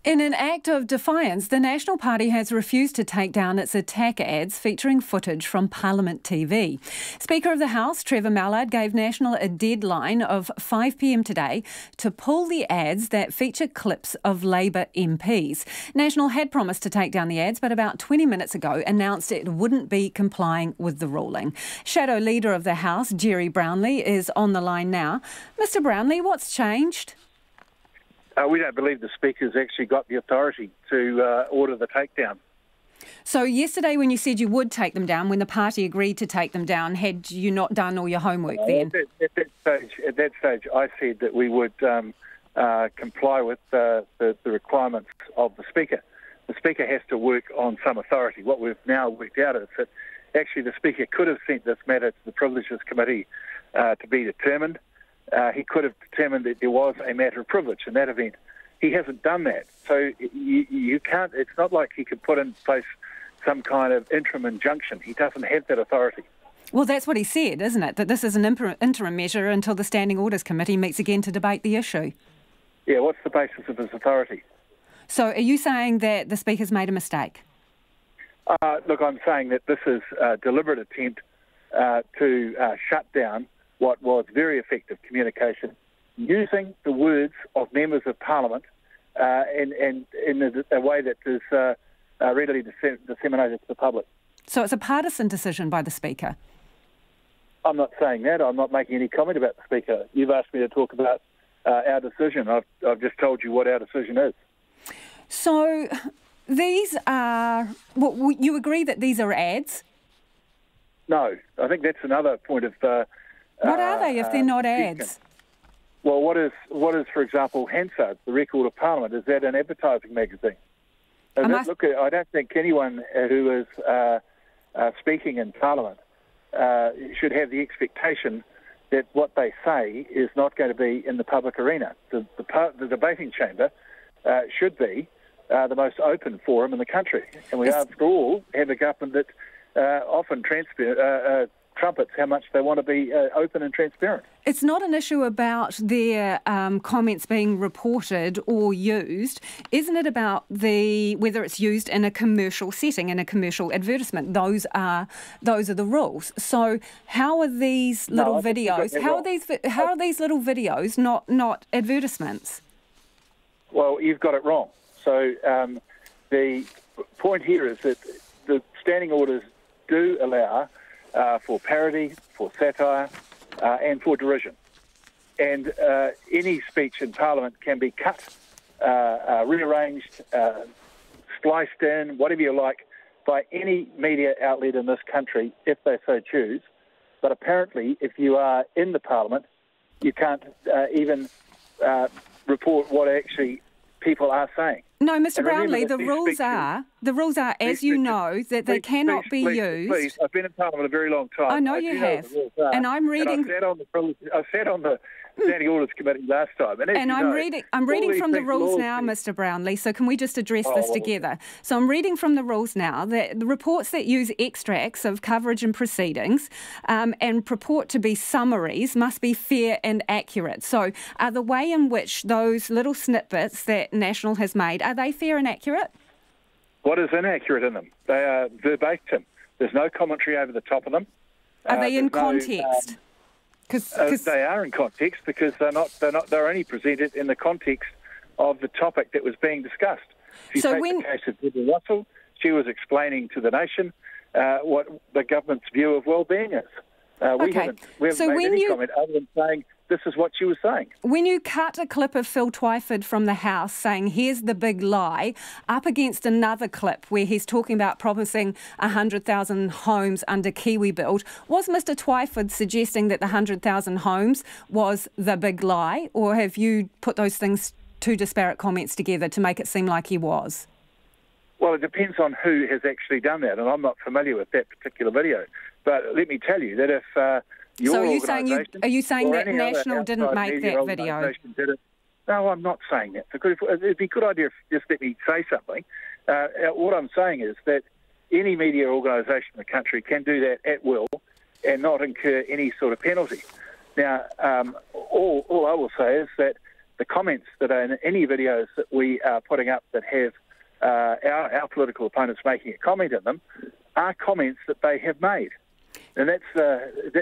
In an act of defiance, the National Party has refused to take down its attack ads featuring footage from Parliament TV. Speaker of the House, Trevor Mallard, gave National a deadline of 5 p.m. today to pull the ads that feature clips of Labour MPs. National had promised to take down the ads, but about 20 minutes ago announced it wouldn't be complying with the ruling. Shadow Leader of the House, Gerry Brownlee, is on the line now. Mr Brownlee, what's changed? We don't believe the Speaker's actually got the authority to order the takedown. So yesterday when you said you would take them down, when the party agreed to take them down, had you not done all your homework then? At that stage, I said that we would comply with the requirements of the Speaker. The Speaker has to work on some authority. What we've now worked out is that actually the Speaker could have sent this matter to the Privileges Committee to be determined. He could have determined that there was a matter of privilege in that event. He hasn't done that. So you can't, it's not like he could put in place some kind of interim injunction. He doesn't have that authority. Well, that's what he said, isn't it? That this is an interim measure until the Standing Orders Committee meets again to debate the issue. Yeah, what's the basis of his authority? So are you saying that the Speaker's made a mistake? Look, I'm saying that this is a deliberate attempt to shut down what was very effective communication, using the words of members of Parliament in a way that is readily disseminated to the public. So it's a partisan decision by the Speaker? I'm not saying that. I'm not making any comment about the Speaker. You've asked me to talk about our decision. I've just told you what our decision is. So these are... Well, you agree that these are ads? No. I think that's another point of... what are they if they're not ads? Well, what is, for example, Hansard, the Record of Parliament? Is that an advertising magazine? Look, I don't think anyone who is speaking in Parliament should have the expectation that what they say is not going to be in the public arena. The debating chamber should be the most open forum in the country. And we, after all, have a government that often trumpets how much they want to be open and transparent. It's not an issue about their comments being reported or used. Isn't it about whether it's used in a commercial setting, in a commercial advertisement? Those are the rules. So how are these little videos? How are these little videos not advertisements? Well, you've got it wrong. So the point here is that the standing orders do allow for parody, for satire, and for derision. And any speech in Parliament can be cut, rearranged, spliced in, whatever you like, by any media outlet in this country if they so choose. But apparently, if you are in the Parliament, you can't even report what actually people are saying. No, Mr Brownlee, the rules are, as you know, that they cannot be used. Please, I've been in Parliament a very long time. I know you have. And I'm reading... I sat on the Standing Orders Committee last time. And I'm reading from the rules now, Mr Brownlee, so can we just address this together? So I'm reading from the rules now that the reports that use extracts of coverage and proceedings and purport to be summaries must be fair and accurate. So are the way in which those little snippets that National has made, are they fair and accurate? What is inaccurate in them? They are verbatim. There's no commentary over the top of them. Are they in context? They are in context because they're only presented in the context of the topic that was being discussed. If you take the case of Deborah Russell, she was explaining to the nation what the government's view of well-being is. We haven't made any comment other than saying this is what she was saying. When you cut a clip of Phil Twyford from the House saying, here's the big lie, up against another clip where he's talking about promising 100,000 homes under Kiwi Build, was Mr Twyford suggesting that the 100,000 homes was the big lie, or have you put those things, two disparate comments together to make it seem like he was? Well, it depends on who has actually done that, and I'm not familiar with that particular video. But let me tell you that if are you saying that National didn't make that video? No, I'm not saying that. It'd be a good idea if just let me say something. What I'm saying is that any media organisation in the country can do that at will and not incur any sort of penalty. Now, all I will say is that the comments that are in any videos that we are putting up that have our political opponents making a comment in them are comments that they have made. And that's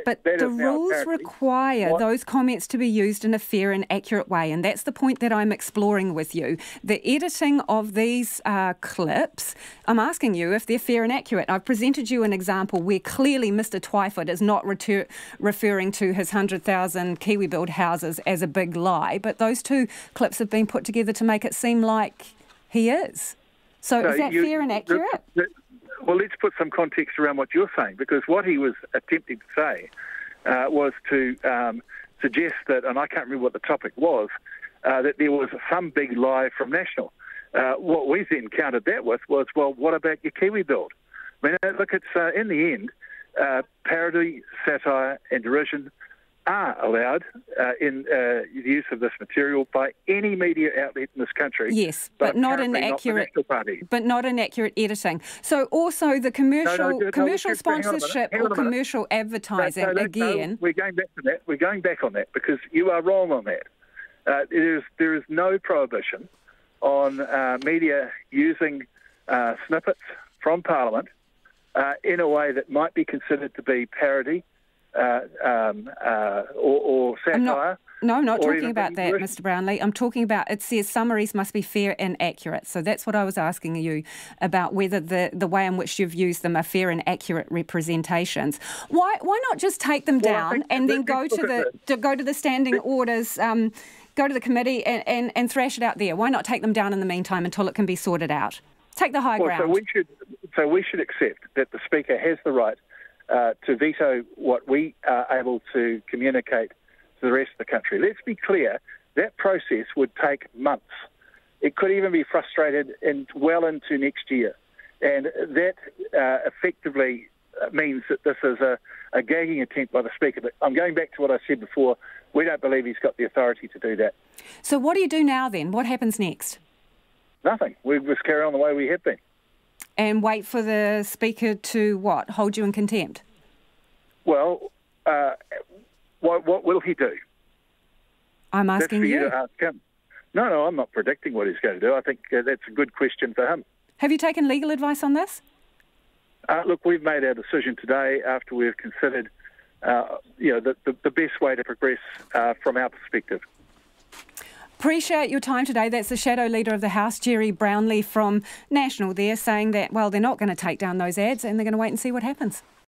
but the rules require those comments to be used in a fair and accurate way, and that's the point that I'm exploring with you. The editing of these clips, I'm asking you if they're fair and accurate. I've presented you an example where clearly Mr Twyford is not referring to his 100,000 Kiwi-build houses as a big lie, but those two clips have been put together to make it seem like he is. So is that fair and accurate? Well, let's put some context around what you're saying, because what he was attempting to say was to suggest that, and I can't remember what the topic was, that there was some big lie from National. What we then countered that with was, well, what about your Kiwi build? I mean, look, it's in the end, parody, satire and derision are allowed in the use of this material by any media outlet in this country. Yes, but not in accurate, but not in accurate editing. So also the commercial sponsorship or commercial advertising again. We're going back to that. We're going back on that because you are wrong on that. There is no prohibition on media using snippets from Parliament in a way that might be considered to be parody. Or satire. I'm not talking about that, Mr Brownlee. I'm talking about, it says summaries must be fair and accurate. So that's what I was asking you about, whether the way in which you've used them are fair and accurate representations. Why not just take them down and then go to the standing orders, go to the committee and thrash it out there? Why not take them down in the meantime until it can be sorted out? Take the high ground. So we should accept that the Speaker has the right to veto what we are able to communicate to the rest of the country. Let's be clear, that process would take months. It could even be frustrated well into next year. And that effectively means that this is a gagging attempt by the Speaker. But I'm going back to what I said before. We don't believe he's got the authority to do that. So what do you do now then? What happens next? Nothing. We just carry on the way we have been. And wait for the Speaker to, what, hold you in contempt? Well, what will he do? I'm asking you. That's for you to ask him. No, I'm not predicting what he's going to do. I think that's a good question for him. Have you taken legal advice on this? Look, we've made our decision today after we've considered the best way to progress from our perspective. Appreciate your time today. That's the Shadow Leader of the House, Gerry Brownlee from National there, saying that, well, they're not going to take down those ads and they're going to wait and see what happens.